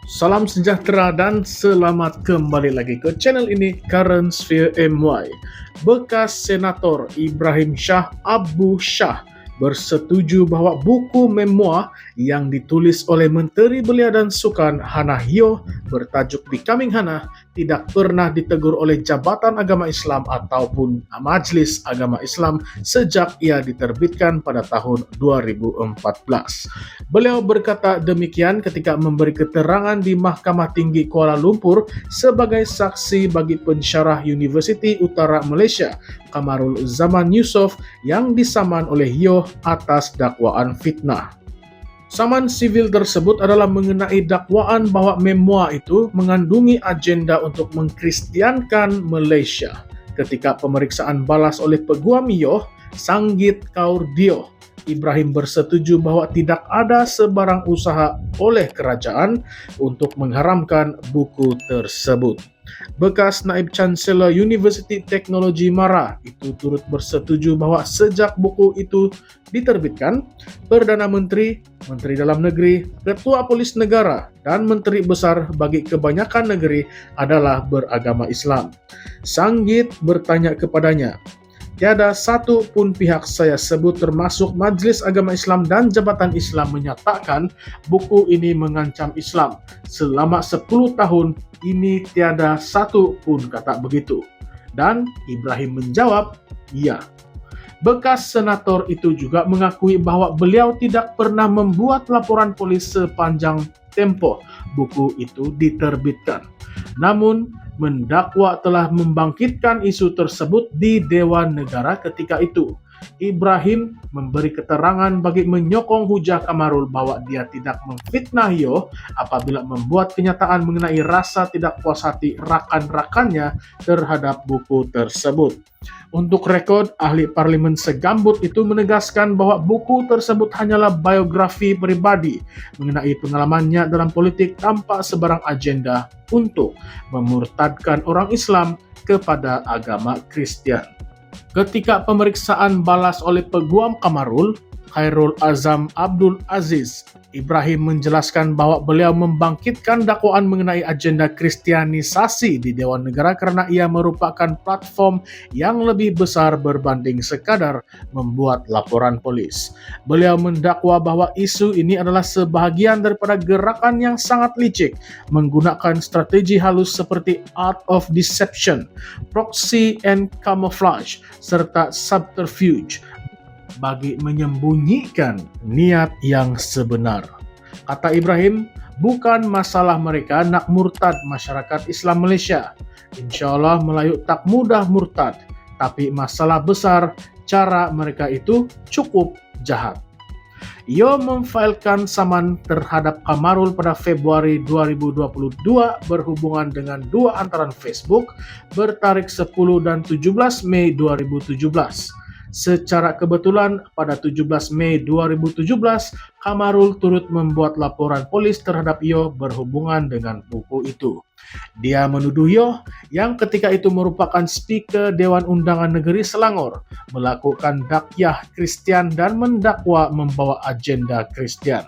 Salam sejahtera dan selamat kembali lagi ke channel ini Current Sphere MY. Bekas Senator Ibrahim Shah Abu Shah bersetuju bahwa buku memoir yang ditulis oleh Menteri Belia dan Sukan Hannah Yeoh bertajuk Becoming Hannah tidak pernah ditegur oleh Jabatan Agama Islam ataupun Majelis Agama Islam sejak ia diterbitkan pada tahun 2014. Beliau berkata demikian ketika memberi keterangan di Mahkamah Tinggi Kuala Lumpur sebagai saksi bagi pensyarah Universiti Utara Malaysia, Kamarul Zaman Yusof, yang disaman oleh Yeoh atas dakwaan fitnah. Saman sivil tersebut adalah mengenai dakwaan bahwa memoir itu mengandungi agenda untuk mengkristiankan Malaysia. Ketika pemeriksaan balas oleh Peguam Yeoh, Sanggit Kaur Dio, Ibrahim bersetuju bahwa tidak ada sebarang usaha oleh kerajaan untuk mengharamkan buku tersebut. Bekas Naib Chancellor Universiti Teknologi Mara itu turut bersetuju bahwa sejak buku itu diterbitkan, Perdana Menteri, Menteri Dalam Negeri, Ketua Polis Negara, dan Menteri Besar bagi kebanyakan negeri adalah beragama Islam. Sanggit bertanya kepadanya, "Tiada satu pun pihak saya sebut termasuk Majelis Agama Islam dan Jabatan Islam menyatakan buku ini mengancam Islam. Selama 10 tahun ini tiada satu pun kata begitu." Dan Ibrahim menjawab, "Ya." Bekas senator itu juga mengakui bahwa beliau tidak pernah membuat laporan polis sepanjang tempoh buku itu diterbitkan. Namun, mendakwa telah membangkitkan isu tersebut di Dewan Negara ketika itu. Ibrahim memberi keterangan bagi menyokong hujah Kamarul bahwa dia tidak memfitnah Yeoh apabila membuat kenyataan mengenai rasa tidak puas hati rakan-rakannya terhadap buku tersebut. Untuk rekod, ahli parlimen segambut itu menegaskan bahwa buku tersebut hanyalah biografi pribadi mengenai pengalamannya dalam politik tanpa sebarang agenda untuk memurtadkan orang Islam kepada agama Kristian. Ketika pemeriksaan balas oleh Peguam Kamarul, Khairul Azam Abdul Aziz, Ibrahim menjelaskan bahwa beliau membangkitkan dakwaan mengenai agenda kristianisasi di Dewan Negara karena ia merupakan platform yang lebih besar berbanding sekadar membuat laporan polis. Beliau mendakwa bahwa isu ini adalah sebahagian daripada gerakan yang sangat licik, menggunakan strategi halus seperti art of deception, proxy and camouflage, serta subterfuge bagi menyembunyikan niat yang sebenar. Kata Ibrahim, bukan masalah mereka nak murtad masyarakat Islam Malaysia. Insya Allah Melayu tak mudah murtad, tapi masalah besar cara mereka itu cukup jahat. Yeoh memfailkan saman terhadap Kamarul pada Februari 2022 berhubungan dengan dua hantaran Facebook bertarikh 10 dan 17 Mei 2017. Secara kebetulan, pada 17 Mei 2017, Kamarul turut membuat laporan polis terhadap Yeoh berhubungan dengan buku itu. Dia menuduh Yeoh, yang ketika itu merupakan Speaker Dewan Undangan Negeri Selangor, melakukan dakwah Kristian dan mendakwa membawa agenda Kristian.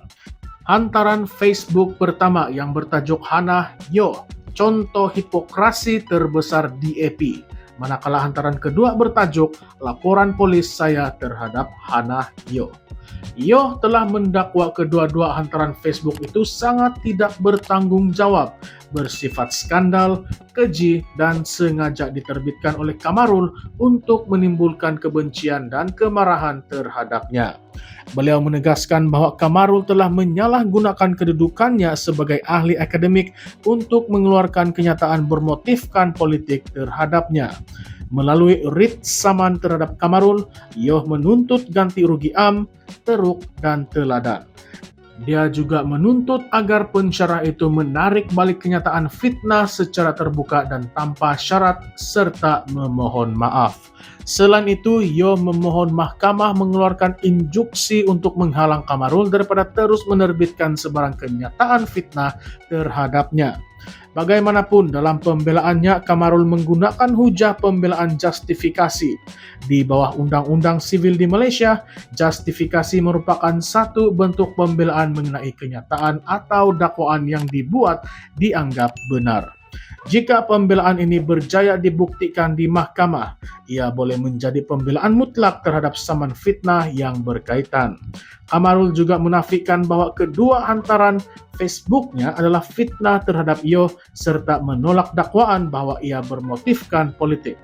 Hantaran Facebook pertama yang bertajuk Hannah Yeoh, contoh hipokrasi terbesar DAP. Manakala hantaran kedua bertajuk Laporan Polis Saya Terhadap Hannah Yeoh. Yeoh telah mendakwa kedua-dua hantaran Facebook itu sangat tidak bertanggung jawab, bersifat skandal, keji, dan sengaja diterbitkan oleh Kamarul untuk menimbulkan kebencian dan kemarahan terhadapnya. Beliau menegaskan bahwa Kamarul telah menyalahgunakan kedudukannya sebagai ahli akademik untuk mengeluarkan kenyataan bermotifkan politik terhadapnya. Melalui writ saman terhadap Kamarul, Yeoh menuntut ganti rugi am, teruk, dan teladan. Dia juga menuntut agar pensyarah itu menarik balik kenyataan fitnah secara terbuka dan tanpa syarat serta memohon maaf. Selain itu, Yeoh memohon mahkamah mengeluarkan injuksi untuk menghalang Kamarul daripada terus menerbitkan sebarang kenyataan fitnah terhadapnya. Bagaimanapun dalam pembelaannya, Kamarul menggunakan hujah pembelaan justifikasi. Di bawah Undang-Undang Sivil di Malaysia, justifikasi merupakan satu bentuk pembelaan mengenai kenyataan atau dakwaan yang dibuat dianggap benar. Jika pembelaan ini berjaya dibuktikan di mahkamah, ia boleh menjadi pembelaan mutlak terhadap saman fitnah yang berkaitan. Kamarul juga menafikan bahwa kedua hantaran Facebooknya adalah fitnah terhadap Yo serta menolak dakwaan bahwa ia bermotifkan politik.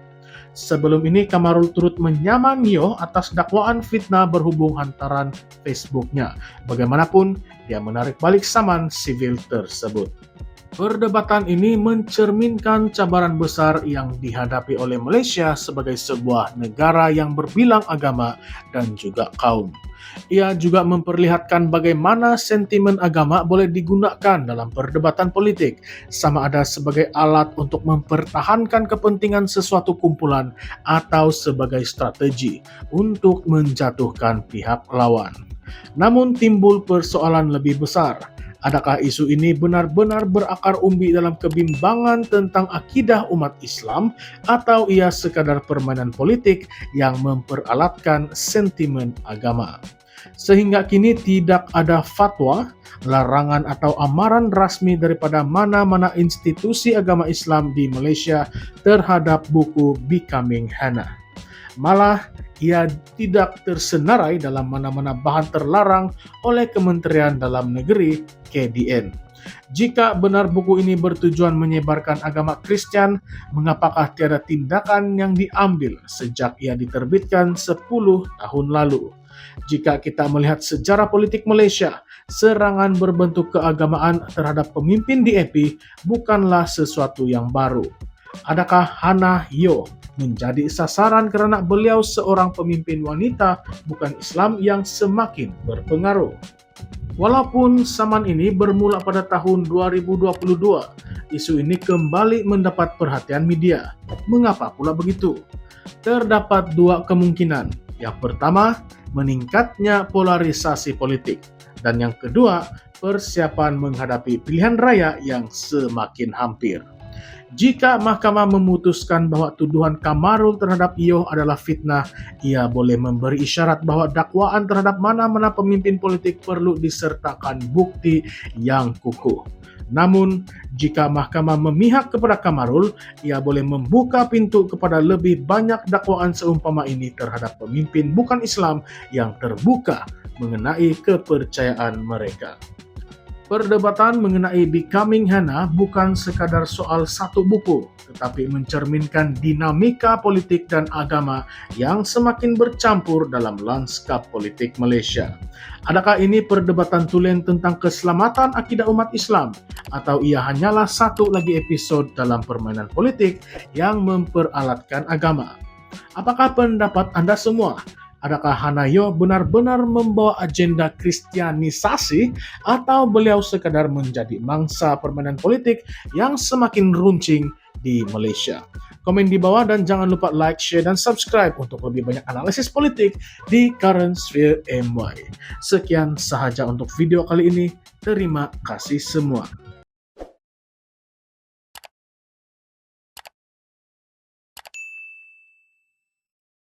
Sebelum ini, Kamarul turut menyaman Yo atas dakwaan fitnah berhubung hantaran Facebooknya. Bagaimanapun, dia menarik balik saman sivil tersebut. Perdebatan ini mencerminkan cabaran besar yang dihadapi oleh Malaysia sebagai sebuah negara yang berbilang agama dan juga kaum. Ia juga memperlihatkan bagaimana sentimen agama boleh digunakan dalam perdebatan politik, sama ada sebagai alat untuk mempertahankan kepentingan sesuatu kumpulan atau sebagai strategi untuk menjatuhkan pihak lawan. Namun timbul persoalan lebih besar. Adakah isu ini benar-benar berakar umbi dalam kebimbangan tentang akidah umat Islam atau ia sekadar permainan politik yang memperalatkan sentimen agama? Sehingga kini tidak ada fatwa, larangan atau amaran rasmi daripada mana-mana institusi agama Islam di Malaysia terhadap buku Becoming Hannah. Malah, ia tidak tersenarai dalam mana-mana bahan terlarang oleh Kementerian Dalam Negeri KDN. Jika benar buku ini bertujuan menyebarkan agama Kristen, mengapakah tiada tindakan yang diambil sejak ia diterbitkan 10 tahun lalu? Jika kita melihat sejarah politik Malaysia, serangan berbentuk keagamaan terhadap pemimpin DAP bukanlah sesuatu yang baru. Adakah Hannah Yo menjadi sasaran karena beliau seorang pemimpin wanita bukan Islam yang semakin berpengaruh? Walaupun saman ini bermula pada tahun 2022, isu ini kembali mendapat perhatian media. Mengapa pula begitu? Terdapat dua kemungkinan. Yang pertama, meningkatnya polarisasi politik. Dan yang kedua, persiapan menghadapi pilihan raya yang semakin hampir. Jika mahkamah memutuskan bahwa tuduhan Kamarul terhadap Yo adalah fitnah, ia boleh memberi isyarat bahwa dakwaan terhadap mana-mana pemimpin politik perlu disertakan bukti yang kukuh. Namun, jika mahkamah memihak kepada Kamarul, ia boleh membuka pintu kepada lebih banyak dakwaan seumpama ini terhadap pemimpin bukan Islam yang terbuka mengenai kepercayaan mereka. Perdebatan mengenai Becoming Hannah bukan sekadar soal satu buku, tetapi mencerminkan dinamika politik dan agama yang semakin bercampur dalam lanskap politik Malaysia. Adakah ini perdebatan tulen tentang keselamatan akidah umat Islam, atau ia hanyalah satu lagi episode dalam permainan politik yang memperalatkan agama? Apakah pendapat Anda semua? Adakah Hannah Yo benar-benar membawa agenda kristianisasi atau beliau sekadar menjadi mangsa permainan politik yang semakin runcing di Malaysia? Komen di bawah dan jangan lupa like, share, dan subscribe untuk lebih banyak analisis politik di Current Sphere MY. Sekian sahaja untuk video kali ini. Terima kasih semua.